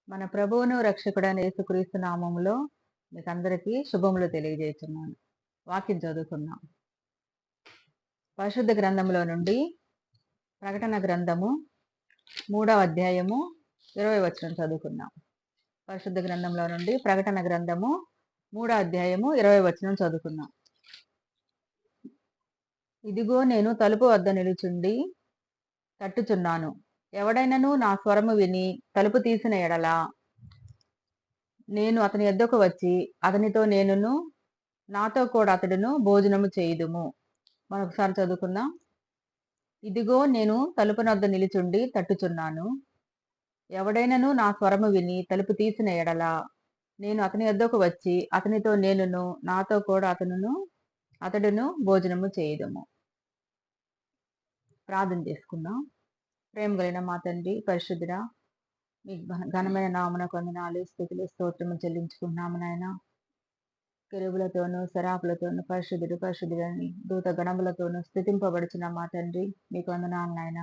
మన ప్రభువును రక్షకుడైన యేసుక్రీస్తు నామములో మీకు అందరికీ శుభములు తెలియజేస్తున్నాను. వాక్యం చదువుకుందాం. పరిశుద్ధ గ్రంథంలో నుండి ప్రకటన గ్రంథము 3వ అధ్యాయము 20వ వచనం చదువుకుందాం. పరిశుద్ధ గ్రంథంలో నుండి ప్రకటన గ్రంథము 3వ అధ్యాయము 20వ వచనం చదువుకుందాం. ఇదిగో నేను తలుపు వద్ద నిలుచుండి తట్టుచున్నాను. ఎవడైనను నా స్వరము విని తలుపు తీసిన ఎడల నేను అతని యొద్దకు వచ్చి అతనితో నేనును నాతో కూడా అతడును భోజనము చేయుదుము. మరొకసారి చదువుకుందాం. ఇదిగో నేను తలుపునొద్ద నిలుచుండి తట్టుచున్నాను. ఎవడైనను నా స్వరము విని తలుపు తీసిన ఎడల నేను అతని యొద్దకు వచ్చి అతనితో నేనును నాతో కూడా అతడును భోజనము చేయుదుము. ప్రార్థన చేసుకుందాం. ప్రేమ కలిగిన మా తండ్రి పరిశుద్ధుడా, మీ ఘనమైన నామమునకు వందనాలు, స్తుతులు, స్తోత్రము చెల్లించుకుంటున్నాము నాయన. కెరూబులతోనూ శరాపులతోనూ పరిశుద్ధుడు పరిశుద్ధుడని దూత గణములతోనూ స్తుతింపబడుచున్న మా తండ్రి మీకు వందనాలు నాయన.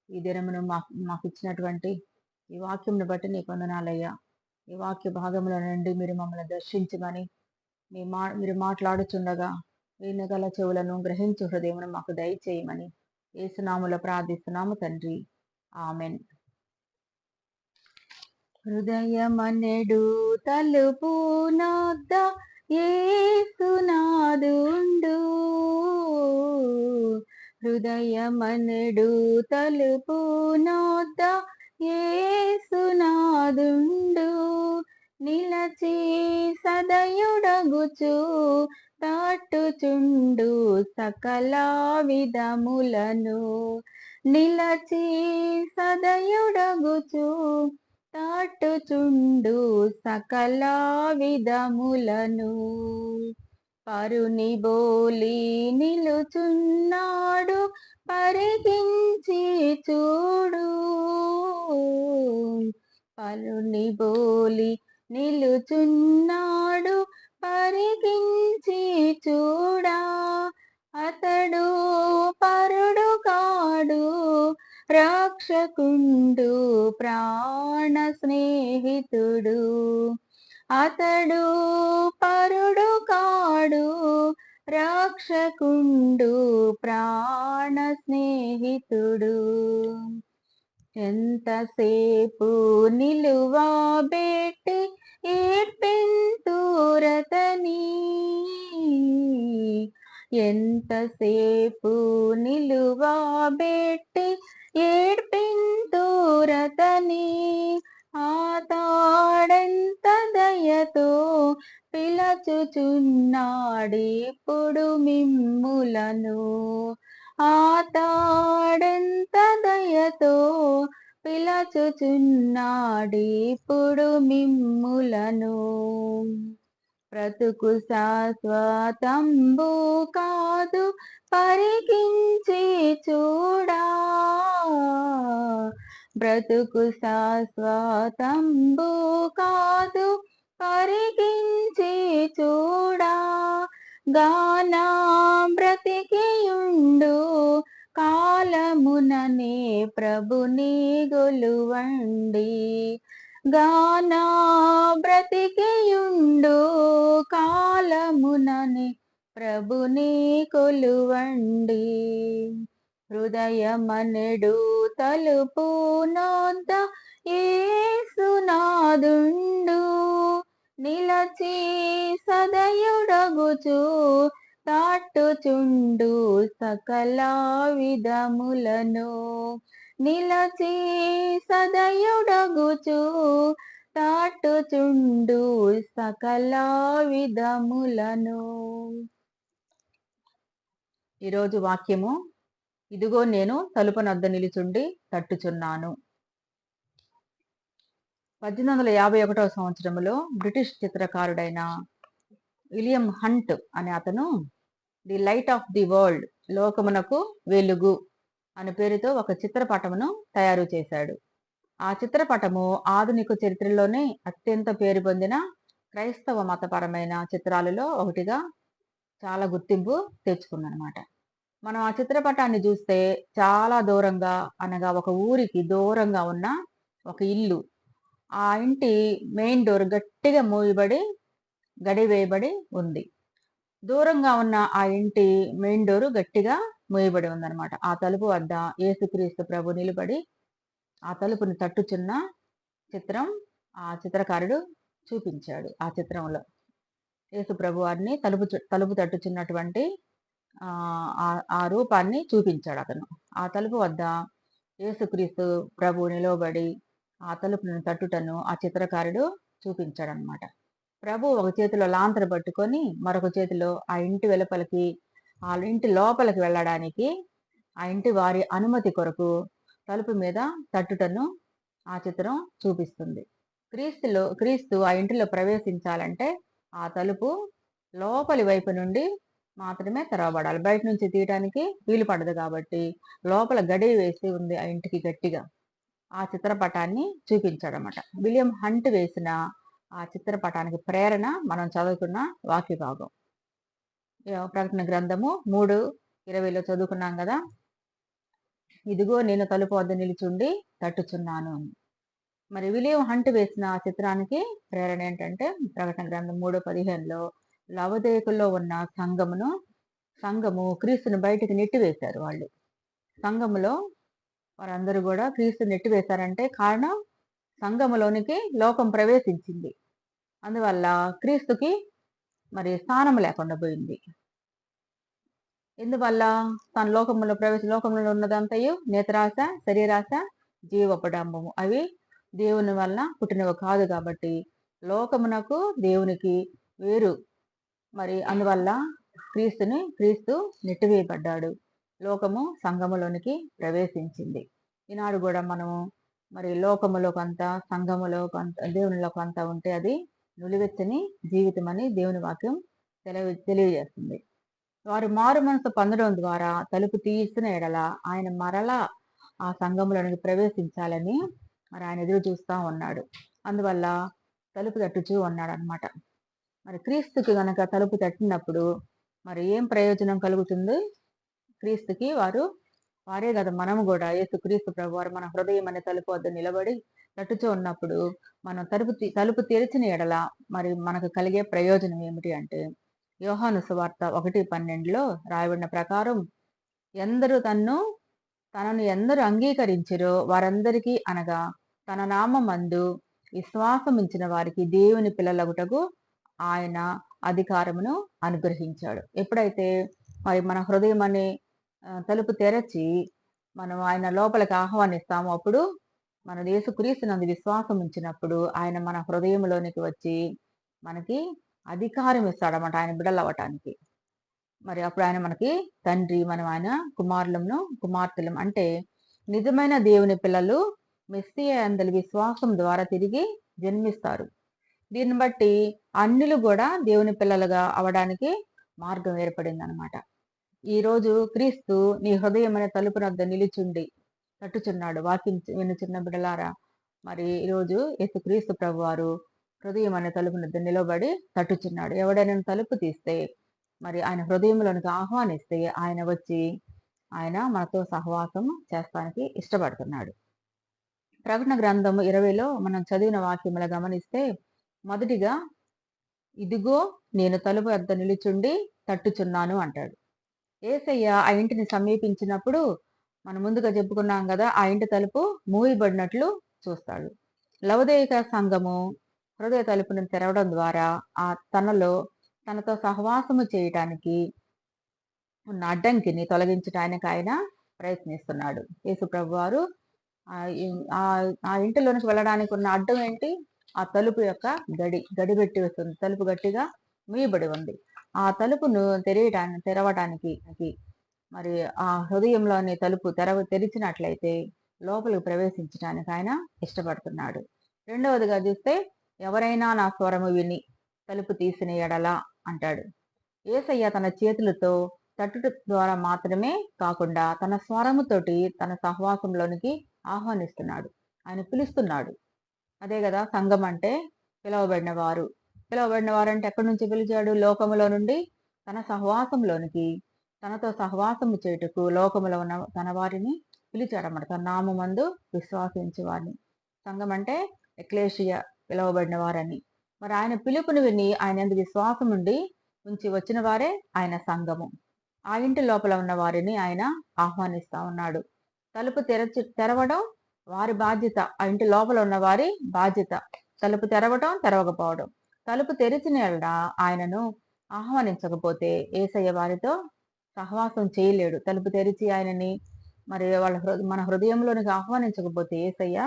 ఈ దినమును మాకు ఇచ్చినటువంటి ఈ వాక్యంను బట్టి నీకు వందనాలయ్యా. ఈ వాక్య భాగంలో నుండి మీరు మమ్మల్ని దర్శించమని మీరు మాట్లాడుచుండగా వినగల చెవులను గ్రహించు హృదయమును మాకు దయచేయమని యేసునామములో ప్రార్థిస్తున్నాము తండ్రి, ఆమెన్. హృదయమనెడు తలుపు నొద్ద యేసునాదుండు. హృదయమనెడు తలుపు నొద్ద యేసునాదుండు. నిలచి సదయుడగుచు తట్టుచుండు సకల విధములను. నిలచి సదయుడగుచు తట్టుచుండు సకల విధములను. పరుని బోలి నిలుచున్నాడు పరికించి చూడు. పరుని బోలి నిలుచున్నాడు పరికించి చూడా. అతడు పరుడు కాడు, రక్షకుండు ప్రాణ స్నేహితుడు. అతడు పరుడు కాడు, రక్షకుండు ప్రాణ స్నేహితుడు. ఎంతసేపు నిలువబెట్టి ఏడ్పెంతురతని. ఎంతసేపు నిలువబెట్టి ఏడ్పెంతురతని. ఆతాడెంత దయతో పిలచుచున్నాడిప్పుడు మిమ్ములను. ఆతాడెంత దయతో పిలచుచున్నాడిప్పుడు మిమ్ములను. బ్రతుకు శాశ్వతంబు కాదు పరికించి చూడా. బ్రతుకు శాశ్వతంబు కాదు పరికించి చూడా. గానా బ్రతికియుండు కాలముననే ప్రభుని గొలువండి. గానా బ్రతికియుండు కాలముననే ప్రభుని కొలువండి. హృదయమనెడు తలుపు నొద్ద యేసునాదుండు. నిలచి సదయుడగుచు తట్టుచుండు సకల విధములను. నిలచి సదయుడగుచు తట్టుచుండు సకల విధములను. ఈరోజు వాక్యము, ఇదిగో నేను తలుపునొద్ద నిలుచుండి తట్టుచున్నాను. 1851వ సంవత్సరంలో బ్రిటిష్ చిత్రకారుడైన విలియం హంట్ అనే అతను the light of the world, లోకమునకు వెలుగు అనే పేరుతో ఒక చిత్రపటమును తయారు చేశాడు. ఆ చిత్రపటము ఆధునిక చరిత్రలోనే అత్యంత పేరు పొందిన క్రైస్తవ మతపరమైన చిత్రాలలో ఒకటిగా చాలా గుర్తింపు తెచ్చుకుందనమాట. మనం ఆ చిత్రపటాన్ని చూస్తే చాలా దూరంగా, అనగా ఒక ఊరికి దూరంగా ఉన్న ఒక ఇల్లు, ఆ ఇంటి మెయిన్ డోర్ గట్టిగా మూయబడి గడి వేయబడి ఉంది. దూరంగా ఉన్న ఆ ఇంటి మెయిన్ డోరు గట్టిగా మూయబడి ఉందన్నమాట. ఆ తలుపు వద్ద యేసుక్రీస్తు ప్రభు నిలబడి ఆ తలుపుని తట్టుచున్న చిత్రం ఆ చిత్రకారుడు చూపించాడు. ఆ చిత్రంలో యేసు ప్రభు వారిని తలుపు తట్టుచున్నటువంటి ఆ రూపాన్ని చూపించాడు అతను. ఆ తలుపు వద్ద యేసుక్రీస్తు ప్రభు నిలవబడి ఆ తలుపును తట్టుటను ఆ చిత్రకారుడు చూపించాడనమాట. ప్రభు ఒక చేతిలో లాంతరు పట్టుకొని మరొక చేతిలో ఆ ఇంటి వెలుపలికి ఆ ఇంటి లోపలికి వెళ్ళడానికి ఆ ఇంటి వారి అనుమతి కొరకు తలుపు మీద తట్టుటను ఆ చిత్రం చూపిస్తుంది. క్రీస్తు ఆ ఇంటిలో ప్రవేశించాలంటే ఆ తలుపు లోపలి వైపు నుండి మాత్రమే తెరవబడాలి. బయట నుంచి తీయడానికి వీలు పడదు కాబట్టి లోపల గడి వేసి ఉంది ఆ ఇంటికి గట్టిగా. ఆ చిత్రపటాన్ని చూపించాడనమాట. విలియం హంట్ వేసిన ఆ చిత్రపటానికి ప్రేరణ మనం చదువుకున్న వాక్య భాగం. ప్రకటన గ్రంథము 3:20లో చదువుకున్నాం కదా. ఇదిగో నేను తలుపు వద్ద నిలిచుండి తట్టుచున్నాను. మరి విలియం హంట్ వేసిన ఆ చిత్రానికి ప్రేరణ ఏంటంటే ప్రకటన గ్రంథం 3:15లో లవోదికయలో ఉన్న సంఘము క్రీస్తుని బయటికి నెట్టివేశారు వాళ్ళు. సంఘములో వారందరూ కూడా క్రీస్తుని నెట్టివేశారంటే కారణం సంఘములోనికి లోకం ప్రవేశించింది. అందువల్ల క్రీస్తుకి మరి స్థానం లేకుండా పోయింది. ఎందువల్ల తన లోకంలో ఉన్నదంతయు నేత్రాశ, శరీరాశ, జీవపడంబము అవి దేవుని వలన పుట్టినవి కాదు కాబట్టి లోకమునకు దేవునికి వేరు. మరి అందువల్ల క్రీస్తు నెట్టివేయబడ్డాడు. లోకము సంఘములోనికి ప్రవేశించింది. ఈనాడు కూడా మనము మరి లోకములో కొంత సంఘములో కొంత దేవునిలో కొంత ఉంటే అది నులివెచ్చని జీవితం అని దేవుని వాక్యం తెలియజేస్తుంది. వారు మారు మనసు పొందడం ద్వారా తలుపు తీసిన ఎడల ఆయన మరలా ఆ సంఘములోనికి ప్రవేశించాలని మరి ఆయన ఎదురు చూస్తా ఉన్నాడు. అందువల్ల తలుపు తట్టుచూ ఉన్నాడు అనమాట. మరి క్రీస్తుకి గనక తలుపు తట్టినప్పుడు మరి ఏం ప్రయోజనం కలుగుతుంది? క్రీస్తుకి వారే కదా మనము కూడా యేసుక్రీస్తు ప్రభు వారు మన హృదయం అనే తలుపు వద్ద నిలబడి తట్టుచూ ఉన్నప్పుడు మనం తలుపు తెరిచిన ఎడల మరి మనకు కలిగే ప్రయోజనం ఏమిటి అంటే యోహాను సువార్త 1:12లో రాయబడిన ప్రకారం తనను ఎందరు అంగీకరించిరో వారందరికీ అనగా తన నామమందు విశ్వాసమించిన వారికి దేవుని పిల్లలగుటకు ఆయన అధికారమును అనుగ్రహించాడు. ఎప్పుడైతే మరి మన హృదయం అనే తలుపు తెరచి మనం ఆయన లోపలికి ఆహ్వానిస్తామో అప్పుడు మన యేసుక్రీస్తునందు విశ్వాసం ఉంచినప్పుడు ఆయన మన హృదయంలోనికి వచ్చి మనకి అధికారం ఇస్తాడన్నమాట ఆయన బిడ్డలు అవ్వటానికి. మరి అప్పుడు ఆయన మనకి తండ్రి, మనం ఆయన కుమార్తెలం. అంటే నిజమైన దేవుని పిల్లలు మెస్సియా యందలి విశ్వాసం ద్వారా తిరిగి జన్మిస్తారు. దీన్ని బట్టి అన్యులు కూడా దేవుని పిల్లలుగా అవడానికి మార్గం ఏర్పడింది అనమాట. ఈ రోజు క్రీస్తు నీ హృదయం అనే తలుపు వద్ద నిలిచుండి తట్టుచున్నాడు. వాక్యం వినుచున్న బిడ్డలారా, మరి ఈరోజు యేసుక్రీస్తు ప్రభు వారు హృదయం అనే తలుపు వద్ద నిలబడి తట్టుచున్నాడు. ఎవడైనా తలుపు తీస్తే మరి ఆయన హృదయంలోనికి ఆహ్వానిస్తే ఆయన వచ్చి ఆయన మనతో సహవాసం చేస్తానికి ఇష్టపడుతున్నాడు. ప్రకటన గ్రంథము 20లో మనం చదివిన వాక్యములు గమనిస్తే మొదటిగా ఇదిగో నేను తలుపు వద్ద నిలుచుండి తట్టుచున్నాను అంటాడు. యేసయ్య ఆ ఇంటిని సమీపించినప్పుడు మనం ముందుగా చెప్పుకున్నాం కదా, ఆ ఇంటి తలుపు మూయబడినట్లు చూస్తాడు. లవోదికయ సంఘము హృదయ తలుపును తెరవడం ద్వారా తనతో సహవాసము చేయటానికి ఉన్న అడ్డంకిని తొలగించడానికి ఆయన ప్రయత్నిస్తున్నాడు. యేసు ప్రభు వారు ఆ ఇంటిలోనికి వెళ్ళడానికి ఉన్న అడ్డం ఏంటి? ఆ తలుపు యొక్క గడి పెట్టి వస్తుంది. తలుపు గట్టిగా మూయబడి ఉంది. ఆ తలుపును తెరవటానికి మరి ఆ హృదయంలోని తలుపు తెరిచినట్లయితే లోపలికి ప్రవేశించడానికి ఆయన ఇష్టపడుతున్నాడు. రెండవదిగా చూస్తే ఎవరైనా నా స్వరము విని తలుపు తీసిన ఎడల అంటాడు. యేసయ్య తన చేతులతో తట్టుట ద్వారా మాత్రమే కాకుండా తన స్వరముతోటి తన సహవాసంలోనికి ఆహ్వానిస్తున్నాడు. ఆయన పిలుస్తున్నాడు. అదే కదా సంఘం అంటే పిలువబడిన వారు అంటే ఎక్కడి నుంచి పిలిచాడు? లోకములో నుండి తన సహవాసంలోనికి తనతో సహవాసము చేయుటకు లోకములో ఉన్న తన వారిని పిలిచాడన్నమాట. తన నామమందు విశ్వాసించే వారిని. సంఘం అంటే ఎక్లేషియా పిలువబడిన వారని. మరి ఆయన పిలుపుని విని ఆయన యందు విశ్వాసం ఉంచి వచ్చిన వారే ఆయన సంఘము. ఆ ఇంటి లోపల ఉన్న వారిని ఆయన ఆహ్వానిస్తా ఉన్నాడు. తలుపు తెరవడం వారి బాధ్యత. ఆ ఇంటి లోపల ఉన్న వారి బాధ్యత. తలుపు తెరవడం, తెరవకపోవడం. తలుపు తెరిచిన యెడల ఆయనను ఆహ్వానించకపోతే యేసయ్య వారితో సహవాసం చేయలేడు. తలుపు తెరిచి ఆయనని మరి మన హృదయంలోనికి ఆహ్వానించకపోతే యేసయ్య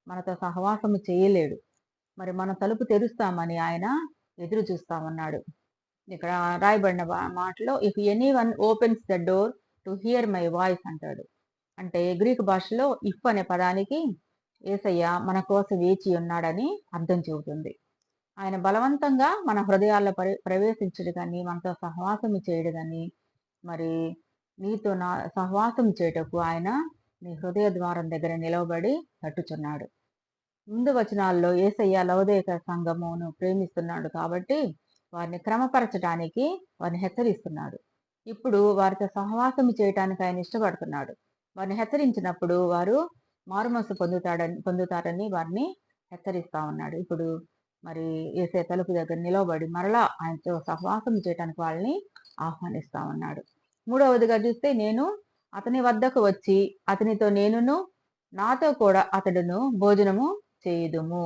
మనతో సహవాసము చేయలేడు. మరి మనం తలుపు తెరుస్తామని ఆయన ఎదురు చూస్తా ఉన్నాడు. ఇక్కడ రాయబడిన మాటలో if any one opens the door to hear my voice అంటాడు. అంటే గ్రీకు భాషలో ఇఫ్ అనే పదానికి యేసయ్య మన కోసం వేచి ఉన్నాడని అర్థం చెబుతుంది. ఆయన బలవంతంగా మన హృదయాల్లో ప్రవేశించడు కానీ, మనతో సహవాసం చేయడు కానీ, మరి నీతో నా సహవాసం చేయటకు ఆయన నీ హృదయ ద్వారం దగ్గర నిలవబడి తట్టుచున్నాడు. ముందు వచనాల్లో యేసయ్య లవోదికయ సంఘమును ప్రేమిస్తున్నాడు కాబట్టి వారిని క్రమపరచడానికి వారిని హెచ్చరిస్తున్నాడు. ఇప్పుడు వారితో సహవాసం చేయటానికి ఆయన ఇష్టపడుతున్నాడు. వారిని హెచ్చరించినప్పుడు వారు మారుమనసు పొందుతారని వారిని హెచ్చరిస్తా ఉన్నాడు. ఇప్పుడు మరి యేసయ్య తలుపు దగ్గర నిలవబడి మరలా ఆయనతో సహవాసం చేయటానికి వాళ్ళని ఆహ్వానిస్తా ఉన్నాడు. మూడవదిగా చూస్తే నేను అతని వద్దకు వచ్చి అతనితో నేనును నాతో కూడా అతడును భోజనము చేయుదుము.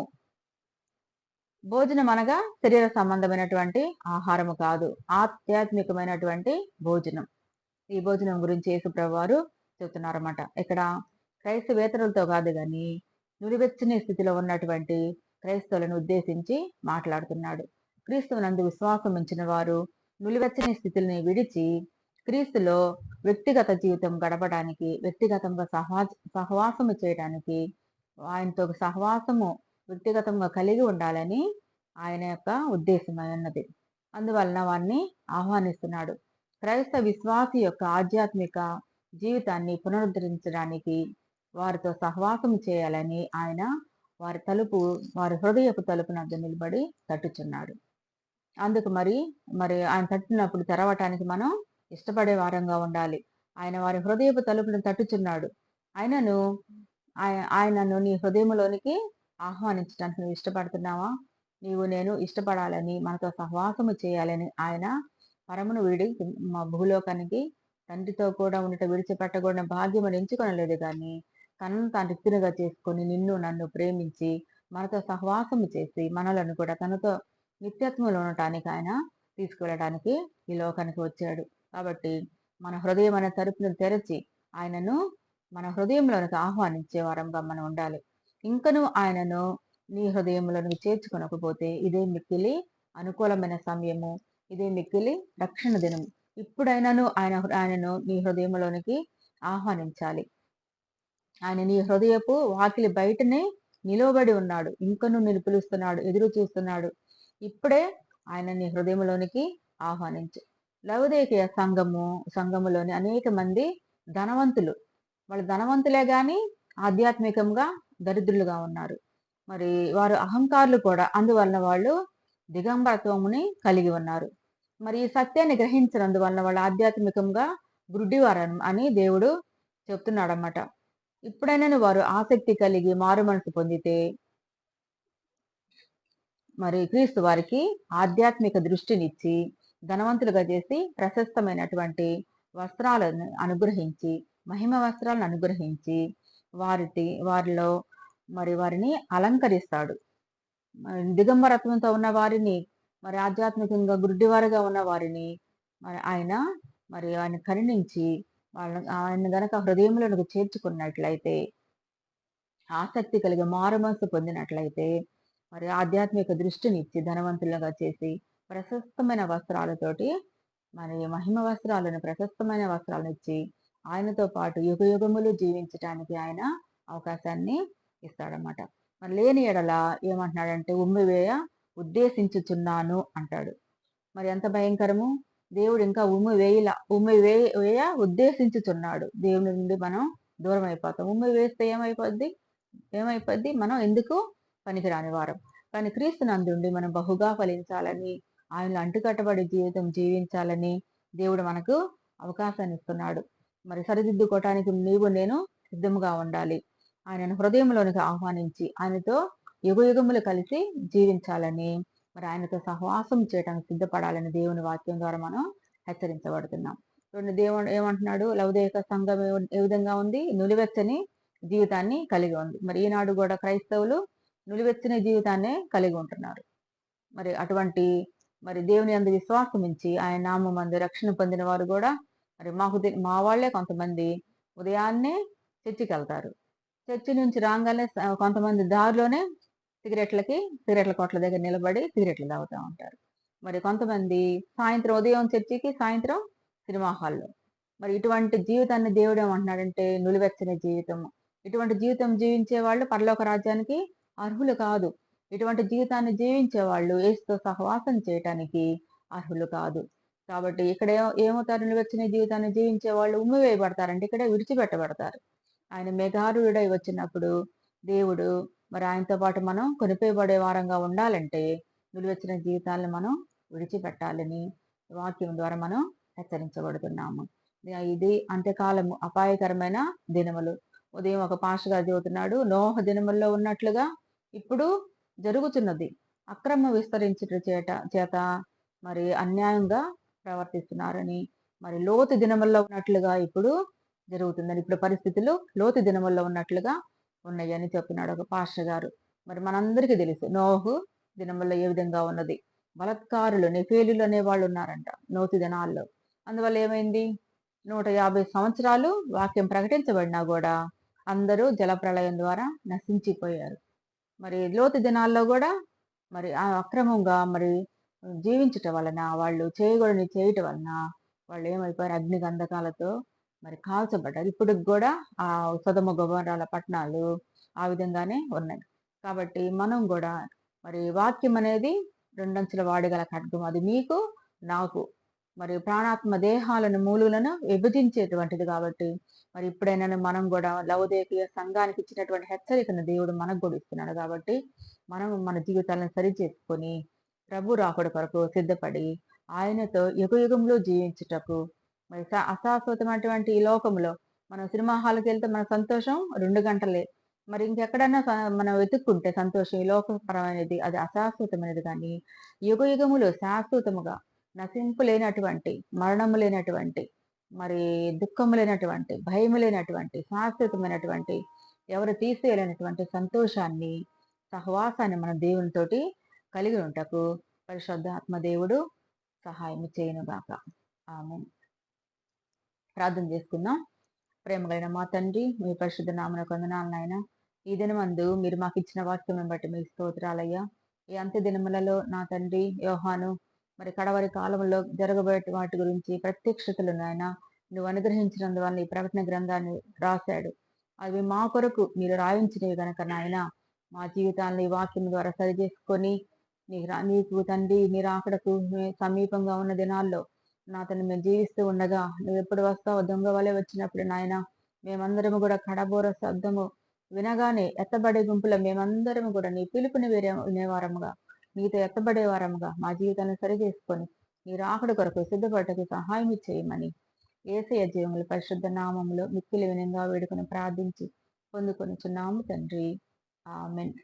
భోజనం అనగా శరీర సంబంధమైనటువంటి ఆహారము కాదు, ఆధ్యాత్మికమైనటువంటి భోజనం. ఈ భోజనం గురించి యేసుప్రభు వారు చెబుతున్నారన్నమాట. ఇక్కడ క్రైస్తవేతరులతో కాదు కానీ నులివెచ్చని స్థితిలో ఉన్నటువంటి క్రైస్తవులను ఉద్దేశించి మాట్లాడుతున్నాడు. క్రీస్తువునందు విశ్వాసం ఉంచిన వారు నులివెచ్చని స్థితిని విడిచి క్రీస్తులో వ్యక్తిగత జీవితం గడపడానికి, వ్యక్తిగతంగా సహవాసము చేయడానికి, ఆయనతో సహవాసము వ్యక్తిగతంగా కలిగి ఉండాలని ఆయన యొక్క ఉద్దేశమై ఉన్నది. అందువలన వారిని ఆహ్వానిస్తున్నాడు. క్రైస్తవ విశ్వాసి యొక్క ఆధ్యాత్మిక జీవితాన్ని పునరుద్ధరించడానికి వారితో సహవాసం చేయాలని ఆయన వారి హృదయపు తలుపు నద్ద నిలబడి తట్టుచున్నాడు. అందుకు మరి ఆయన తట్టినప్పుడు తెరవటానికి మనం ఇష్టపడే వారంగా ఉండాలి. ఆయన వారి హృదయపు తలుపును తట్టుచున్నాడు. ఆయనను నీ హృదయంలోనికి ఆహ్వానించడానికి నువ్వు ఇష్టపడుతున్నావా? నేను ఇష్టపడాలని, మనతో సహవాసము చేయాలని ఆయన పరమును వీడి మా భూలోకానికి తండ్రితో కూడా ఉండట విడిచిపెట్టకూడని భాగ్యము ఎంచుకొనలేదు కానీ తనను తాను రిక్తునిగా చేసుకొని నిన్ను నన్ను ప్రేమించి మనతో సహవాసము చేసి మనలను కూడా తనతో నిత్యత్వంలో ఉండటానికి ఆయన తీసుకువెళ్ళడానికి ఈ లోకానికి వచ్చాడు. కాబట్టి మన హృదయం అనే తలుపును తెరచి ఆయనను మన హృదయంలోనికి ఆహ్వానించే వారంగా మనం ఉండాలి. ఇంకను ఆయనను నీ హృదయంలోనికి చేర్చుకొనకపోతే ఇదే మిక్కిలి అనుకూలమైన సమయము, ఇదే మిక్కిలి రక్షణ దినము. ఇప్పుడైనాను ఆయనను నీ హృదయంలోనికి ఆహ్వానించాలి. ఆయన నీ హృదయపు వాకిలి బయటనే నిలవబడి ఉన్నాడు. ఇంకను నిన్ను పిలుస్తున్నాడు, ఎదురు చూస్తున్నాడు. ఇప్పుడే ఆయన నీ హృదయంలోనికి ఆహ్వానించు. లవోదికయ సంఘములోని అనేక మంది ధనవంతులు, వాళ్ళు ధనవంతులే గాని ఆధ్యాత్మికంగా దరిద్రులుగా ఉన్నారు. మరి వారు అహంకారులు కూడా. అందువలన వాళ్ళు దిగంబరత్వముని కలిగి ఉన్నారు. మరి ఈ సత్యాన్ని గ్రహించినందువలన వాళ్ళు ఆధ్యాత్మికంగా గుడ్డివారు అని దేవుడు చెప్తున్నాడన్నమాట. ఇప్పుడైనా వారు ఆసక్తి కలిగి మారు మనసు పొందితే మరి క్రీస్తు వారికి ఆధ్యాత్మిక దృష్టినిచ్చి ధనవంతులుగా చేసి ప్రశస్తమైనటువంటి వస్త్రాలను అనుగ్రహించి, మహిమ వస్త్రాలను అనుగ్రహించి వారిలో మరి వారిని అలంకరిస్తాడు. దిగంబరత్వంతో ఉన్న వారిని, మరి ఆధ్యాత్మికంగా గుడ్డివారుగా ఉన్న వారిని ఆయన కరుణించి ఆయన గనక హృదయంలోనికి చేర్చుకున్నట్లయితే, ఆసక్తి కలిగి మారుమనసు పొందినట్లయితే మరి ఆధ్యాత్మిక దృష్టినిచ్చి ధనవంతులుగా చేసి ప్రశస్తమైన వస్త్రాలతోటి మరి మహిమ వస్త్రాలను, ప్రశస్తమైన వస్త్రాలను ఇచ్చి ఆయనతో పాటు యుగ యుగములు జీవించటానికి ఆయన అవకాశాన్ని ఇస్తాడన్నమాట. మరి లేని ఎడల ఏమంటున్నాడంటే ఉమ్మివేయ ఉద్దేశించుచున్నాను అంటాడు. మరి ఎంత భయంకరము! దేవుడు ఇంకా ఉమ్మివేయ ఉద్దేశించుచున్నాడు. దేవుని నుండి మనం దూరం అయిపోతాం. ఉమ్మి వేస్తే ఏమైపోద్ది? మనం ఎందుకు పనికిరాని వారం. కానీ క్రీస్తు నందుండి మనం బహుగా ఫలించాలని, ఆయనలో అంటుకట్టబడి జీవితం జీవించాలని దేవుడు మనకు అవకాశాన్ని ఇస్తున్నాడు. మరి సరిదిద్దుకోవటానికి నేను సిద్ధముగా ఉండాలి. ఆయనను హృదయంలోనికి ఆహ్వానించి ఆయనతో యుగయుగములు కలిసి జీవించాలని, మరి ఆయనతో సహవాసం చేయడానికి సిద్ధపడాలని దేవుని వాక్యం ద్వారా మనం హెచ్చరించబడుతున్నాం. చూడండి దేవుడు ఏమంటున్నాడు, లవోదికయ సంఘం ఏ విధంగా ఉంది, నులివెచ్చని జీవితాన్ని కలిగి ఉంది. మరి ఈనాడు కూడా క్రైస్తవులు నులివెచ్చని జీవితాన్నే కలిగి ఉంటున్నారు. మరి అటువంటి మరి దేవుని యందు విశ్వాసం ఉంచి ఆయన నామమందు రక్షణ పొందిన వారు కూడా మరి మా వాళ్ళే కొంతమంది ఉదయాన్నే చర్చికి వెళ్తారు. చర్చి నుంచి రాగానే కొంతమంది దారిలోనే సిగరెట్ల కొట్ల దగ్గర నిలబడి సిగరెట్లు తాగుతూ ఉంటారు. మరి కొంతమంది సాయంత్రం ఉదయం చర్చికి, సాయంత్రం సినిమా హాల్లో. మరి ఇటువంటి జీవితాన్ని దేవుడు ఏమంటున్నాడంటే నులివెచ్చని జీవితం. ఇటువంటి జీవితం జీవించే వాళ్ళు పరలోక రాజ్యానికి అర్హులు కాదు. ఇటువంటి జీవితాన్ని జీవించే వాళ్ళు యేసుతో సహవాసం చేయటానికి అర్హులు కాదు. కాబట్టి ఇక్కడ ఏమవుతారు, నిలువెచ్చని జీవితాన్ని జీవించే వాళ్ళు ఉమ్మివేయబడతారంటే ఇక్కడే విడిచిపెట్టబడతారు. ఆయన మేఘారూఢుడై వచ్చినప్పుడు దేవుడు మరి ఆయనతో పాటు మనం కొనిపోయబడే వారంగా ఉండాలంటే నిలువెచ్చిన జీవితాలను మనం విడిచిపెట్టాలని వాక్యం ద్వారా మనం హెచ్చరించబడుతున్నాము. ఇది అంత్యకాలము, అపాయకరమైన దినములు. ఉదయం ఒక పాస్టర్ గారు చెబుతున్నాడు, నోహ దినముల్లో ఉన్నట్లుగా ఇప్పుడు జరుగుతున్నది. అక్రమ విస్తరించుట చేత మరి అన్యాయంగా ప్రవర్తిస్తున్నారని, మరి లోతు దినముల్లో ఉన్నట్లుగా ఇప్పుడు జరుగుతుందని, ఇప్పుడు పరిస్థితులు లోతు దినముల్లో ఉన్నట్లుగా ఉన్నాయని చెప్తున్నాడు ఒక పాస్టర్ గారు. మరి మనందరికీ తెలుసు నోహు దినముల్లో ఏ విధంగా ఉన్నది. బలత్కారులు, నెఫేలులు అనే వాళ్ళు ఉన్నారంట లోతు దినాల్లో. అందువల్ల ఏమైంది, 150 సంవత్సరాలు వాక్యం ప్రకటించబడినా కూడా అందరూ జలప్రళయం ద్వారా నశించిపోయారు. మరి లోతు దినాల్లో కూడా మరి ఆ అక్రమంగా మరి జీవించటం వలన, వాళ్ళు చేయకూడని చేయటం వలన వాళ్ళు ఏమైపోయారు, అగ్ని గంధకాలతో మరి కాల్చబడ్డారు. ఇప్పటికి కూడా ఆ సొదొమ గొమొర్రాల పట్టణాలు ఆ విధంగానే ఉన్నాయి. కాబట్టి మనం కూడా మరి వాక్యం అనేది రెండంచుల వాడగల ఖడ్గం. అది మీకు నాకు మరి ప్రాణాత్మ దేహాలను మూలులను విభజించేటువంటిది. కాబట్టి మరి ఇప్పుడైనా మనం కూడా లవోదికయ సంఘానికి ఇచ్చినటువంటి హెచ్చరికను దేవుడు మనకు కూడా ఇస్తున్నాడు. కాబట్టి మనం మన జీవితాలను సరి చేసుకొని ప్రభు రాకడ కొరకు సిద్ధపడి ఆయనతో యుగయుగంలో జీవించుటకు, మరి అశాశ్వతమైనటువంటి ఈ లోకంలో మనం సినిమా హాల్కి వెళ్తే మన సంతోషం 2 గంటలే. మరి ఇంకెక్కడన్నా మనం వెతుక్కుంటే సంతోషం ఈ లోకపరమైనది, అది అశాశ్వతమైనది. కానీ యుగయుగములు శాశ్వతముగా నశింపు లేనటువంటి, మరణము లేనటువంటి, మరి దుఃఖము లేనటువంటి, భయము లేనటువంటి, శాశ్వతమైనటువంటి, ఎవరు తీసేయలేనటువంటి సంతోషాన్ని, సహవాసాన్ని మన దేవునితోటి కలిగి ఉంటకు పరిశుద్ధాత్మ దేవుడు సహాయం చేయనుగాక. ఆమేన్. ప్రార్థన చేసుకుందాం. ప్రేమగైన మా తండ్రి, మీ పరిశుద్ధ నామమునకు వందనాలు నాయన. ఈ దినమందు మీరు మాకు ఇచ్చిన వాక్యం బట్టి మీ స్తోత్రాలయ్యా. ఈ అంత్య దినములలో నా తండ్రి యోహాను మరి కడవరి కాలంలో జరగబోయే వాటి గురించి ప్రత్యక్షతలు నాయన నువ్వు అనుగ్రహించినందువల్ల ఈ ప్రకటన గ్రంథాన్ని రాశాడు. అవి మా కొరకు మీరు రాయించినవి గనక నాయన మా జీవితాలను ఈ వాక్యం ద్వారా సరి చేసుకొని నీకు తండ్రి మీరు అక్కడకు సమీపంగా ఉన్న దినాల్లో నా తండ్రి మేము జీవిస్తూ ఉండగా నువ్వు ఎప్పుడు వస్తావు, దొంగ వలె వచ్చినప్పుడు నాయన మేమందరము కూడా కడబోర శబ్దము వినగానే ఎత్తబడే గుంపులో మేమందరం కూడా నీ పిలుపుని వినేవారముగా, నీతో ఎత్తబడే వారముగా మా జీవితాన్ని సరి చేసుకొని నీ రాకడ కొరకు సిద్ధపడటకు సహాయం చేయమని యేసయ్య జీవముల పరిశుద్ధ నామములో మిక్కిలి వినంగా వేడుకొని ప్రార్థించి పొందుకొనిచున్నాము తండ్రి. ఆమేన్.